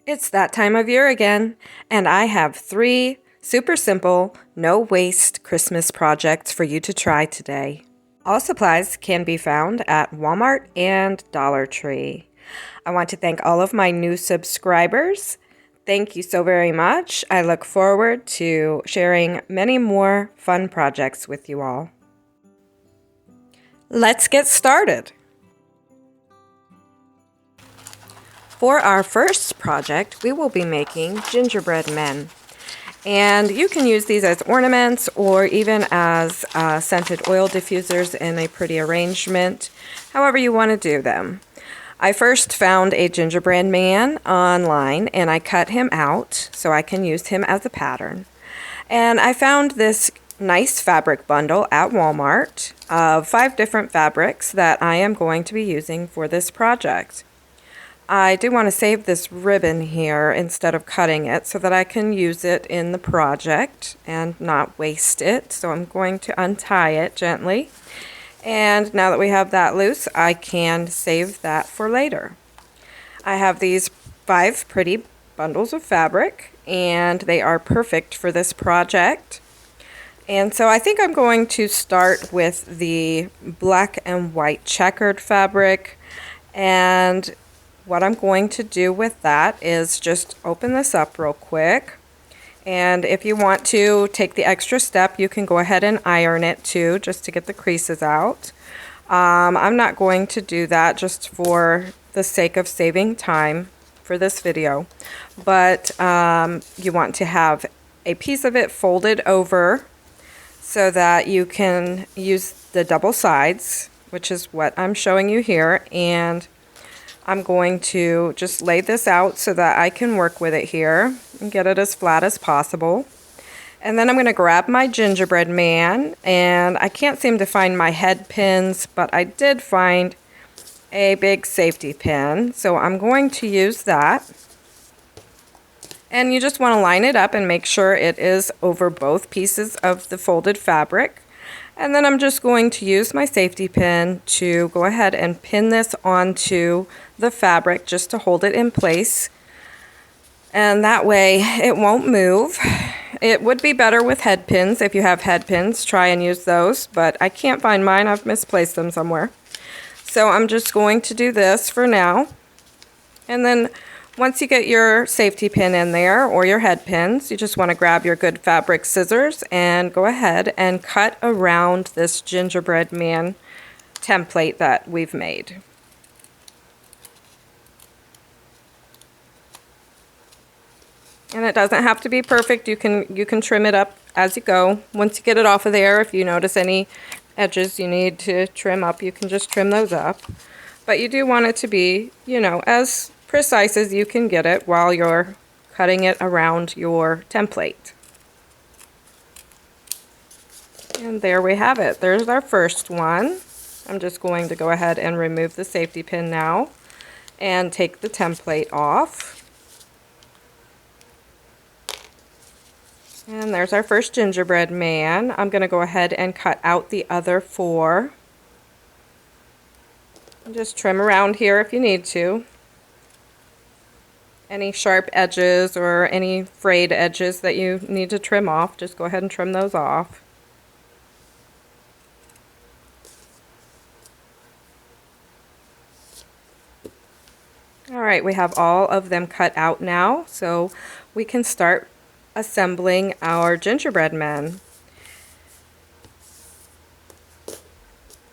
It's that time of year again, and I have 3 super simple, no waste Christmas projects for you to try today. All supplies can be found at Walmart and Dollar Tree. I want to thank all of my new subscribers. Thank you so very much. I look forward to sharing many more fun projects with you all. Let's get started. For our first project, we will be making gingerbread men. And you can use these as ornaments or even as scented oil diffusers in a pretty arrangement, however you want to do them. I first found a gingerbread man online and I cut him out so I can use him as a pattern. And I found this nice fabric bundle at Walmart of 5 different fabrics that I am going to be using for this project. I do want to save this ribbon here instead of cutting it so that I can use it in the project and not waste it. So I'm going to untie it gently. And now that we have that loose, I can save that for later. I have these 5 pretty bundles of fabric and they are perfect for this project. And so I think I'm going to start with the black and white checkered fabric, and what I'm going to do with that is just open this up real quick. And if you want to take the extra step, you can go ahead and iron it too, just to get the creases out. I'm not going to do that just for the sake of saving time for this video. But you want to have a piece of it folded over so that you can use the double sides, which is what I'm showing you here. And I'm going to just lay this out so that I can work with it here and get it as flat as possible. And then I'm going to grab my gingerbread man, and I can't seem to find my head pins, but I did find a big safety pin, so I'm going to use that. And you just want to line it up and make sure it is over both pieces of the folded fabric. And then I'm just going to use my safety pin to go ahead and pin this onto the fabric just to hold it in place. And that way it won't move. It would be better with head pins. If you have head pins, try and use those, but I can't find mine. I've misplaced them somewhere. So I'm just going to do this for now. And then once you get your safety pin in there, or your head pins, you just want to grab your good fabric scissors and go ahead and cut around this gingerbread man template that we've made. And it doesn't have to be perfect. You can trim it up as you go. Once you get it off of there, if you notice any edges you need to trim up, you can just trim those up. But you do want it to be, as precise as you can get it while you're cutting it around your template. And there we have it. There's our first one. I'm just going to go ahead and remove the safety pin now and take the template off. And there's our first gingerbread man. I'm going to go ahead and cut out the other 4. And just trim around here if you need to. Any sharp edges or any frayed edges that you need to trim off, just go ahead and trim those off. Alright, we have all of them cut out now, so we can start assembling our gingerbread men.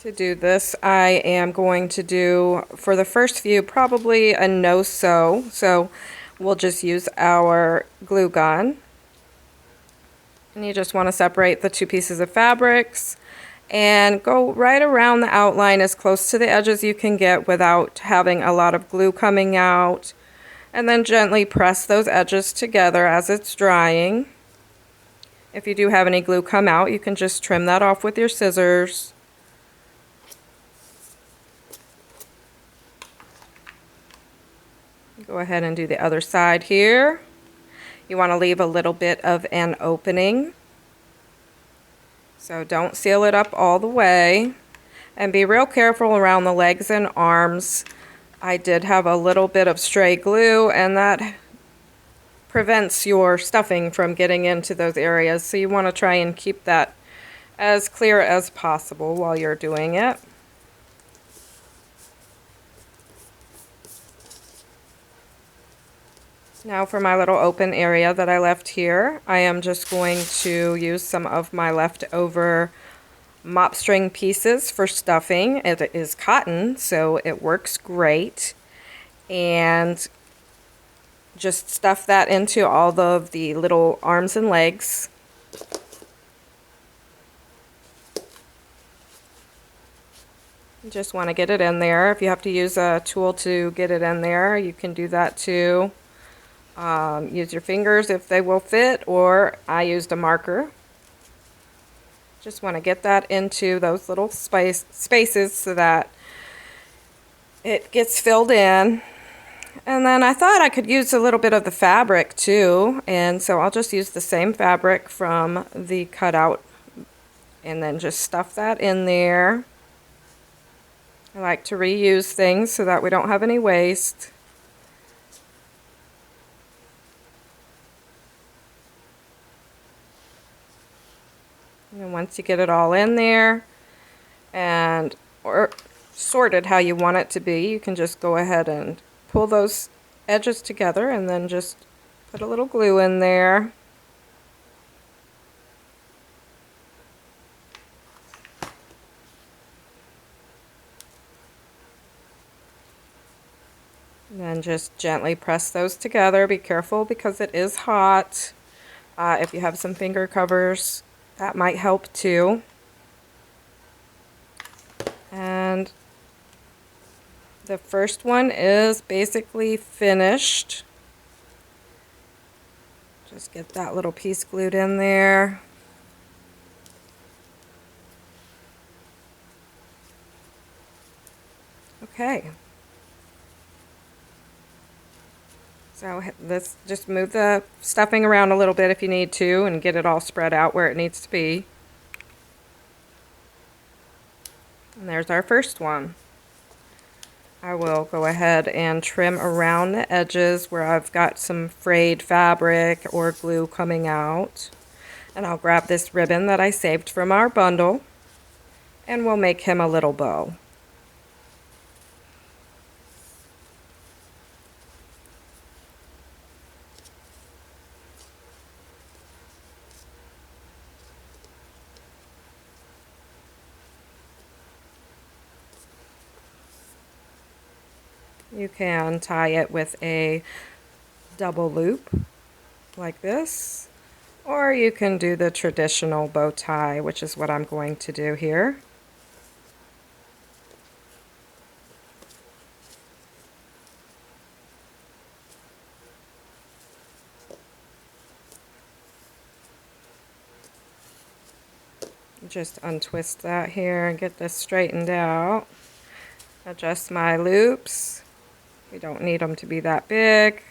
To do this, I am going to do, for the first few, probably a no-sew. So we'll just use our glue gun. And you just want to separate the 2 pieces of fabrics and go right around the outline as close to the edge as you can get without having a lot of glue coming out. And then gently press those edges together as it's drying. If you do have any glue come out, you can just trim that off with your scissors. Go ahead and do the other side here. You want to leave a little bit of an opening. So don't seal it up all the way. And be real careful around the legs and arms. I did have a little bit of stray glue, and that prevents your stuffing from getting into those areas. So you want to try and keep that as clear as possible while you're doing it. Now for my little open area that I left here, I am just going to use some of my leftover mop string pieces for stuffing. It is cotton, so it works great. And just stuff that into all of the little arms and legs. You just want to get it in there. If you have to use a tool to get it in there, you can do that too. Use your fingers if they will fit, or I used a marker. Just want to get that into those little spaces so that it gets filled in. And then I thought I could use a little bit of the fabric too, and so I'll just use the same fabric from the cutout and then just stuff that in there. I like to reuse things so that we don't have any waste. And once you get it all in there and or sorted how you want it to be, you can just go ahead and pull those edges together and then just put a little glue in there. And then just gently press those together. Be careful because it is hot. If you have some finger covers, that might help too. And the first one is basically finished. Just get that little piece glued in there. Okay. So let's just move the stuffing around a little bit if you need to and get it all spread out where it needs to be. And there's our first one. I will go ahead and trim around the edges where I've got some frayed fabric or glue coming out. And I'll grab this ribbon that I saved from our bundle and we'll make him a little bow. You can tie it with a double loop like this, or you can do the traditional bow tie, which is what I'm going to do here. Just untwist that here and get this straightened out. Adjust my loops. We don't need them to be that big.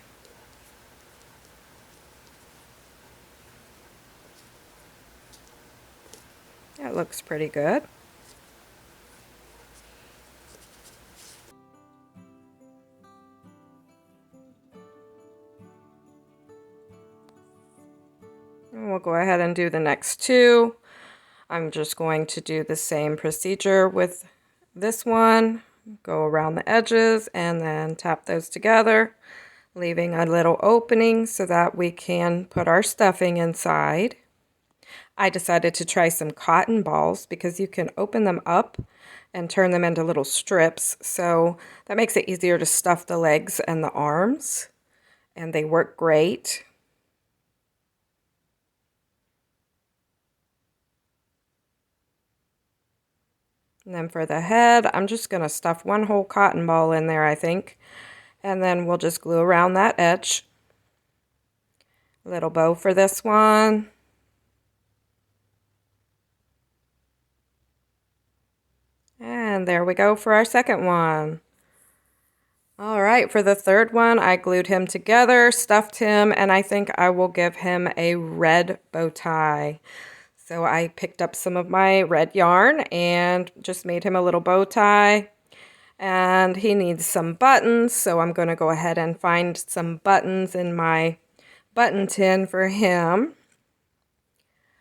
That looks pretty good. And we'll go ahead and do the next two. I'm just going to do the same procedure with this one. Go around the edges and then tap those together, leaving a little opening so that we can put our stuffing inside. I decided to try some cotton balls because you can open them up and turn them into little strips, so that makes it easier to stuff the legs and the arms, and they work great. And then for the head, I'm just going to stuff one whole cotton ball in there, I think. And then we'll just glue around that edge. Little bow for this one. And there we go for our second one. All right, for the third one, I glued him together, stuffed him, and I think I will give him a red bow tie. So I picked up some of my red yarn and just made him a little bow tie. And he needs some buttons, so I'm going to go ahead and find some buttons in my button tin for him.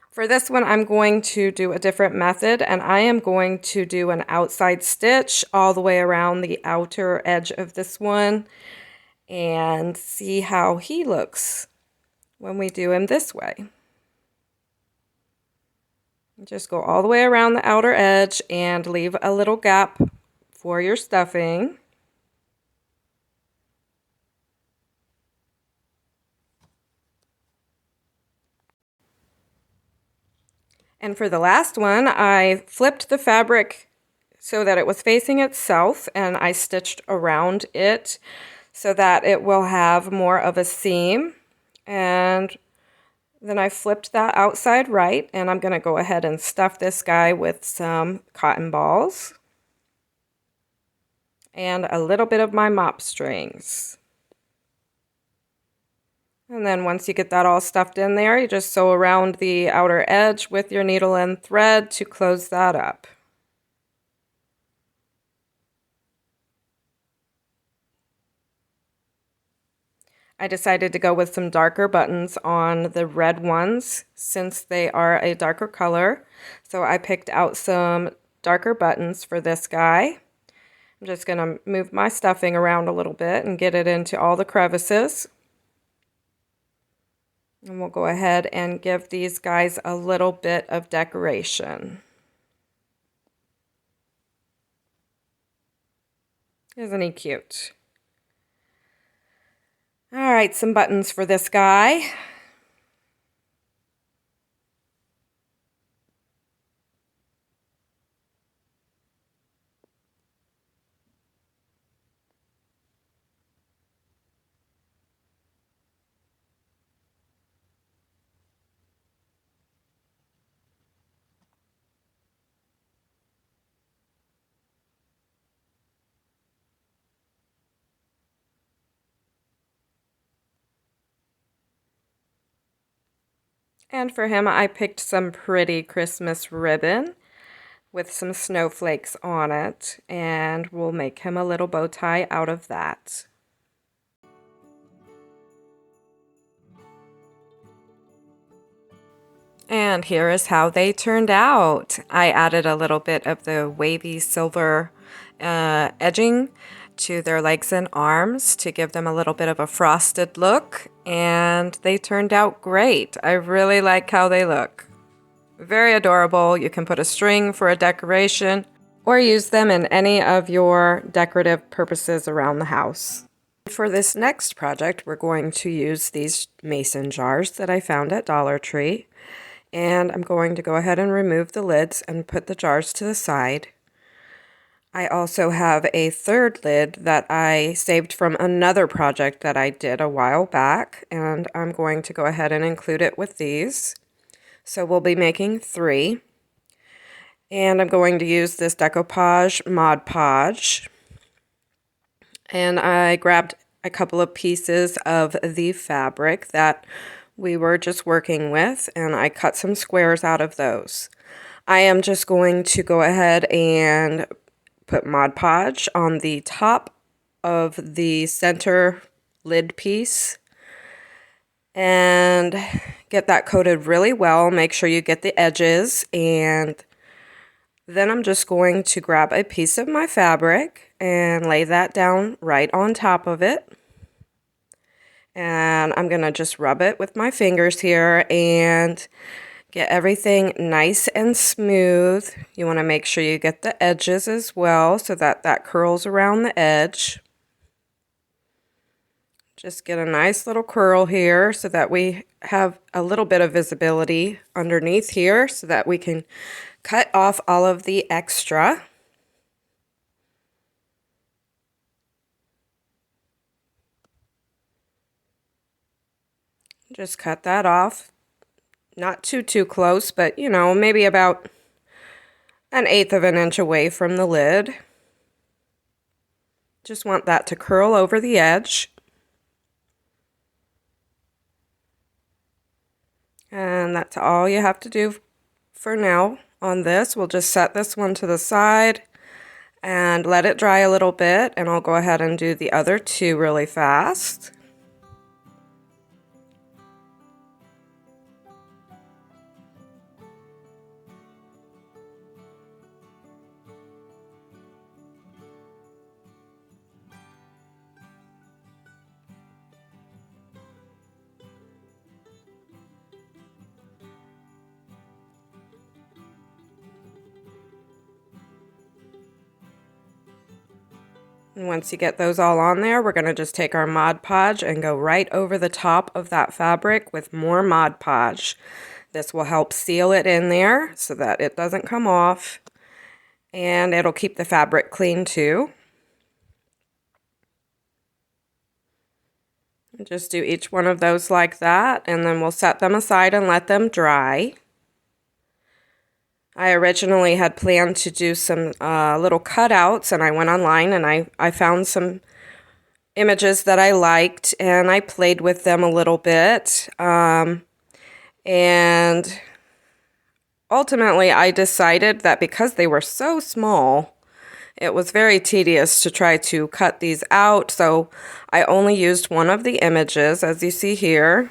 For this one, I'm going to do a different method, and I am going to do an outside stitch all the way around the outer edge of this one and see how he looks when we do him this way. Just go all the way around the outer edge and leave a little gap for your stuffing. And for the last one, I flipped the fabric so that it was facing itself, and I stitched around it so that it will have more of a seam. And then I flipped that outside right, and I'm going to go ahead and stuff this guy with some cotton balls and a little bit of my mop strings. And then once you get that all stuffed in there, you just sew around the outer edge with your needle and thread to close that up. I decided to go with some darker buttons on the red ones since they are a darker color. So I picked out some darker buttons for this guy. I'm just going to move my stuffing around a little bit and get it into all the crevices. And we'll go ahead and give these guys a little bit of decoration. Isn't he cute? All right, some buttons for this guy. And for him, I picked some pretty Christmas ribbon with some snowflakes on it, and we'll make him a little bow tie out of that. And here is how they turned out. I added a little bit of the wavy silver edging to their legs and arms to give them a little bit of a frosted look, and they turned out great. I really like how they look. Very adorable. You can put a string for a decoration or use them in any of your decorative purposes around the house. For this next project, we're going to use these mason jars that I found at Dollar Tree. And I'm going to go ahead and remove the lids and put the jars to the side. I also have a third lid that I saved from another project that I did a while back, and I'm going to go ahead and include it with these. So we'll be making 3. And I'm going to use this Decoupage Mod Podge. And I grabbed a couple of pieces of the fabric that we were just working with, and I cut some squares out of those. I am just going to go ahead and put Mod Podge on the top of the center lid piece and get that coated really well. Make sure you get the edges, and then I'm just going to grab a piece of my fabric and lay that down right on top of it. And I'm going to just rub it with my fingers here and get everything nice and smooth. You want to make sure you get the edges as well so that that curls around the edge. Just get a nice little curl here so that we have a little bit of visibility underneath here so that we can cut off all of the extra. Just cut that off. Not too close, but you know, maybe about 1/8 of an inch away from the lid. Just want that to curl over the edge. And that's all you have to do for now on this. We'll just set this one to the side and let it dry a little bit, and I'll go ahead and do the other 2 really fast. And once you get those all on there, we're going to just take our Mod Podge and go right over the top of that fabric with more Mod Podge. This will help seal it in there so that it doesn't come off, and it'll keep the fabric clean too. Just do each one of those like that, and then we'll set them aside and let them dry. I originally had planned to do some little cutouts, and I went online and I found some images that I liked, and I played with them a little bit. And ultimately, I decided that because they were so small, it was very tedious to try to cut these out, so I only used one of the images, as you see here.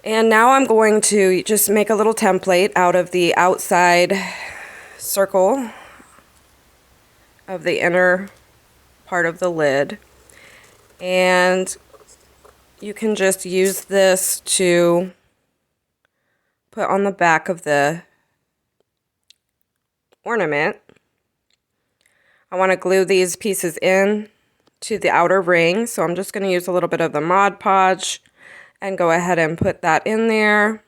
And now I'm going to just make a little template out of the outside circle of the inner part of the lid. And you can just use this to put on the back of the ornament. I want to glue these pieces in to the outer ring, so I'm just going to use a little bit of the Mod Podge and go ahead and put that in there.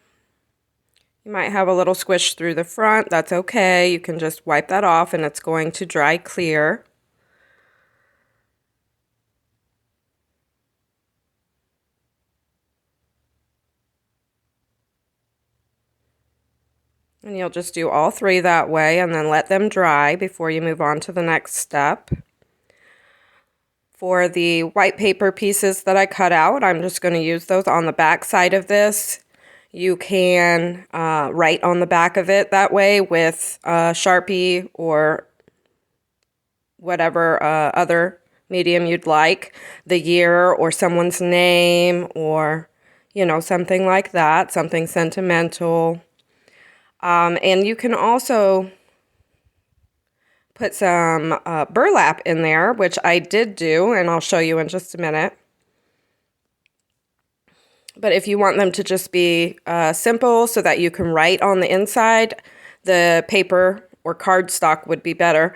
You might have a little squish through the front. That's okay. You can just wipe that off and it's going to dry clear. And you'll just do all three that way and then let them dry before you move on to the next step. For the white paper pieces that I cut out, I'm just going to use those on the back side of this. You can write on the back of it that way with Sharpie or whatever other medium you'd like, the year or someone's name, or, you know, something like that, something sentimental. And you can also put some burlap in there, which I did do, and I'll show you in just a minute. But if you want them to just be simple so that you can write on the inside, the paper or cardstock would be better.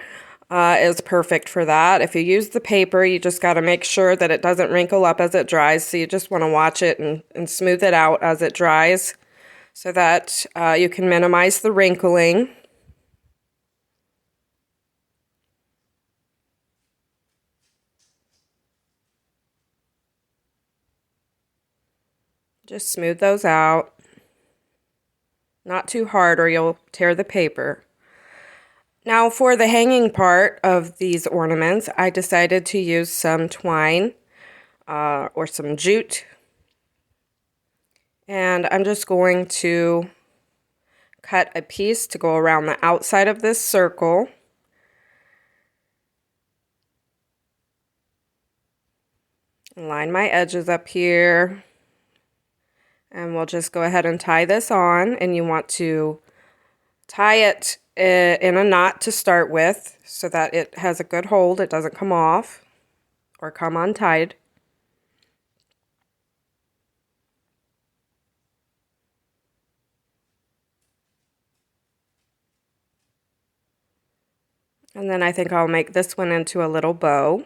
Is perfect for that. If you use the paper, you just got to make sure that it doesn't wrinkle up as it dries, so you just want to watch it and smooth it out as it dries so that you can minimize the wrinkling. Just smooth those out. Not too hard or you'll tear the paper. Now for the hanging part of these ornaments, I decided to use some twine or some jute. And I'm just going to cut a piece to go around the outside of this circle. Line my edges up here. And we'll just go ahead and tie this on, and you want to tie it in a knot to start with so that it has a good hold, it doesn't come off or come untied. And then I think I'll make this one into a little bow.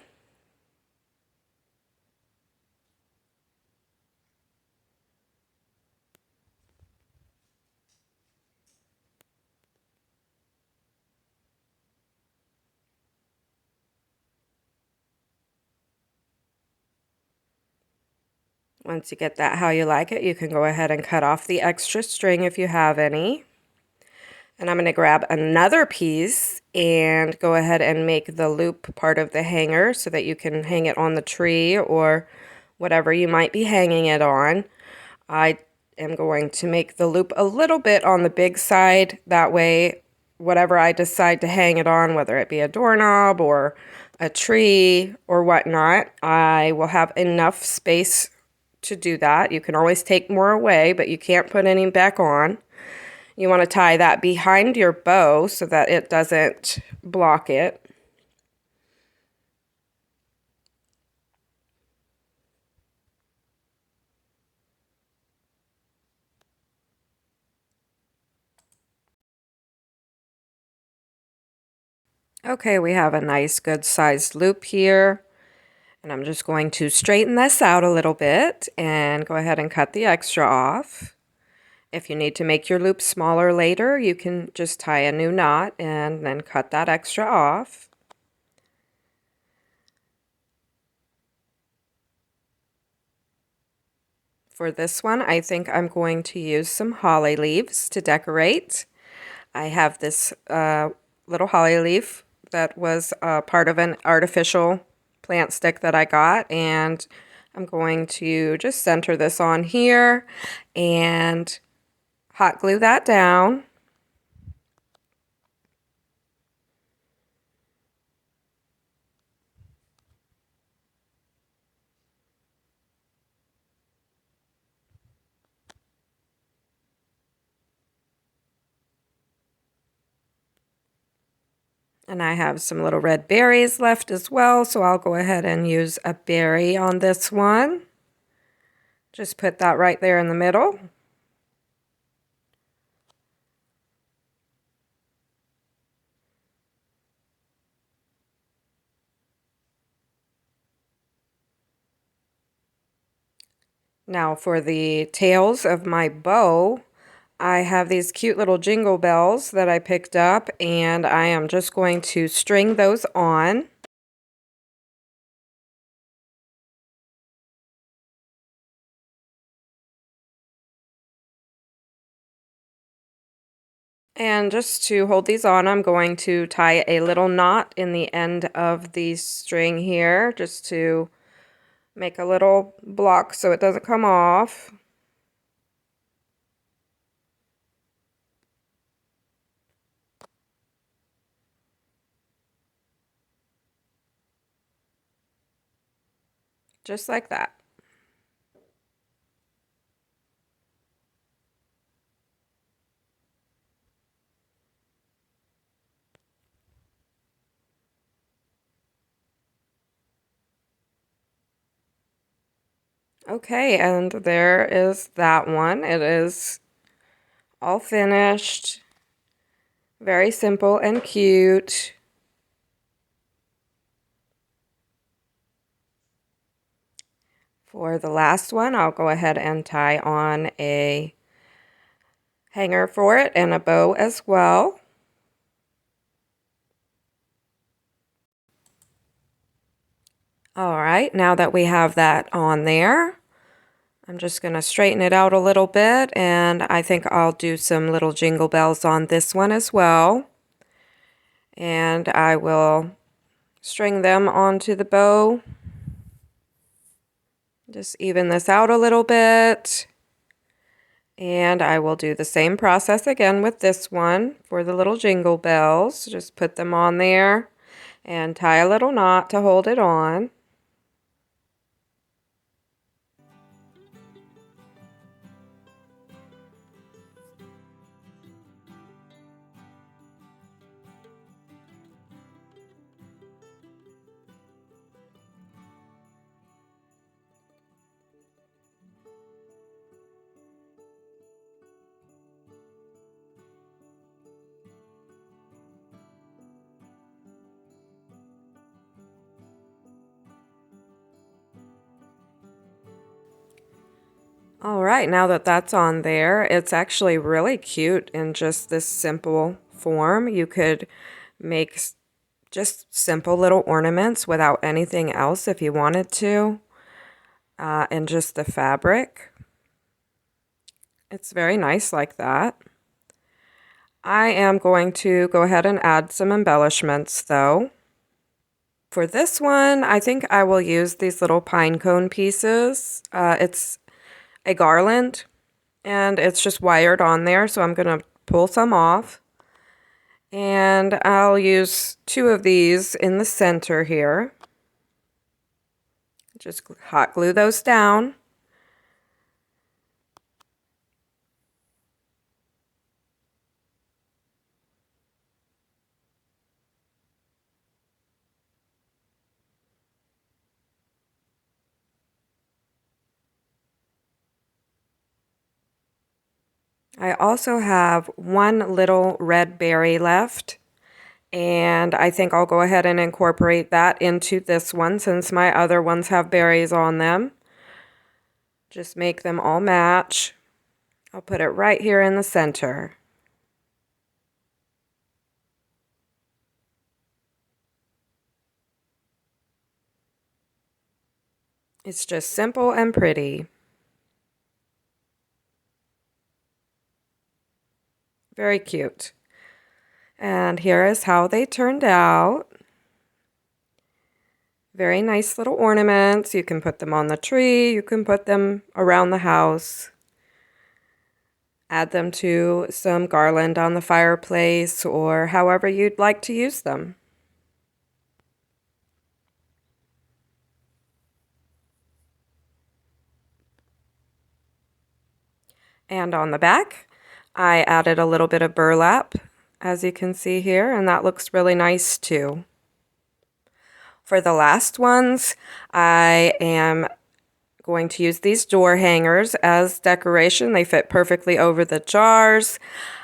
Once you get that how you like it, you can go ahead and cut off the extra string if you have any. And I'm going to grab another piece and go ahead and make the loop part of the hanger so that you can hang it on the tree or whatever you might be hanging it on. I am going to make the loop a little bit on the big side. That way, whatever I decide to hang it on, whether it be a doorknob or a tree or whatnot, I will have enough space to do that. You can always take more away, but you can't put any back on. You want to tie that behind your bow so that it doesn't block it. Okay, we have a nice good sized loop here. And I'm just going to straighten this out a little bit and go ahead and cut the extra off. If you need to make your loop smaller later, you can just tie a new knot and then cut that extra off. For this one, I think I'm going to use some holly leaves to decorate. I have this little holly leaf that was part of an artificial plant stick that I got, and I'm going to just center this on here and hot glue that down. And I have some little red berries left as well, so I'll go ahead and use a berry on this one. Just put that right there in the middle. Now for the tails of my bow, I have these cute little jingle bells that I picked up, and I am just going to string those on. And just to hold these on, I'm going to tie a little knot in the end of the string here, just to make a little block so it doesn't come off. Just like that. Okay, and there is that one. It is all finished. Very simple and cute. For the last one, I'll go ahead and tie on a hanger for it and a bow as well. All right, now that we have that on there, I'm just going to straighten it out a little bit, and I think I'll do some little jingle bells on this one as well. And I will string them onto the bow. Just even this out a little bit. And I will do the same process again with this one for the little jingle bells. Just put them on there and tie a little knot to hold it on. All right, now that that's on there, it's actually really cute in just this simple form. You could make just simple little ornaments without anything else if you wanted to, and just the fabric. It's very nice like that. I am going to go ahead and add some embellishments though. For this one, I think I will use these little pine cone pieces. It's a garland, and it's just wired on there, so I'm going to pull some off. And I'll use 2 of these in the center here. Just hot glue those down. I also have one little red berry left, And I think I'll go ahead and incorporate that into this one since my other ones have berries on them. Just make them all match. I'll put it right here in the center. It's just simple and pretty. Very cute. And here is how they turned out. Very nice little ornaments. You can put them on the tree. You can put them around the house. Add them to some garland on the fireplace or however you'd like to use them. And on the back, I added a little bit of burlap, as you can see here, and that looks really nice too. For the last ones, I am going to use these door hangers as decoration. They fit perfectly over the jars.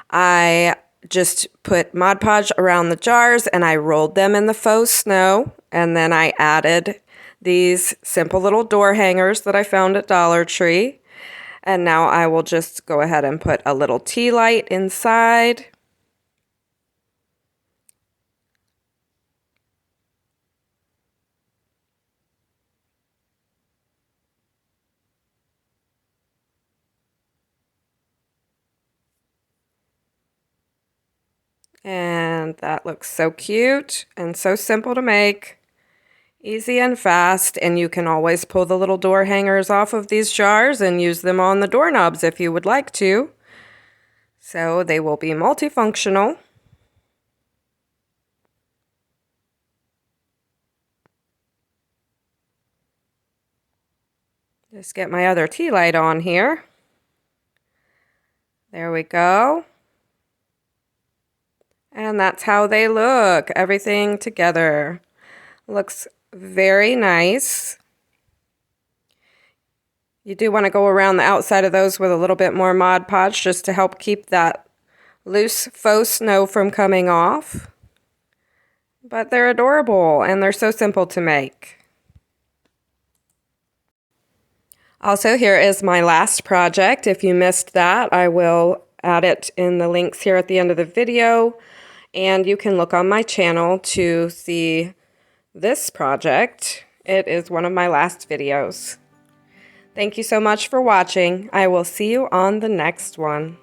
I just put Mod Podge around the jars and I rolled them in the faux snow, and then I added these simple little door hangers that I found at Dollar Tree. And now I will just go ahead and put a little tea light inside. And that looks so cute and so simple to make. Easy and fast, and you can always pull the little door hangers off of these jars and use them on the doorknobs if you would like to. So they will be multifunctional. Just get my other tea light on here. There we go. And that's how they look, everything together. Looks very nice. You do want to go around the outside of those with a little bit more Mod Podge just to help keep that loose faux snow from coming off. But they're adorable and they're so simple to make. Also, here is my last project. If you missed that, I will add it in the links here at the end of the video. And you can look on my channel to see this project. It is one of my last videos. Thank you so much for watching. I will see you on the next one.